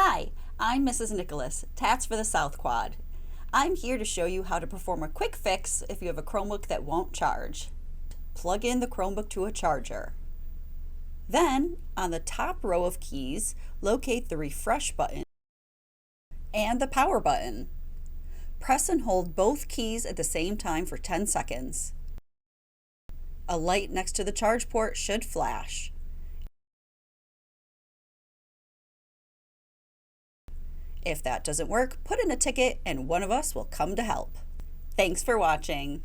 Hi, I'm Mrs. Nicholas, Tats for the South Quad. I'm here to show you how to perform a quick fix if you have a Chromebook that won't charge. Plug in the Chromebook to a charger. Then, on the top row of keys, locate the refresh button and the power button. Press and hold both keys at the same time for 10 seconds. A light next to the charge port should flash. If that doesn't work, put in a ticket and one of us will come to help. Thanks for watching.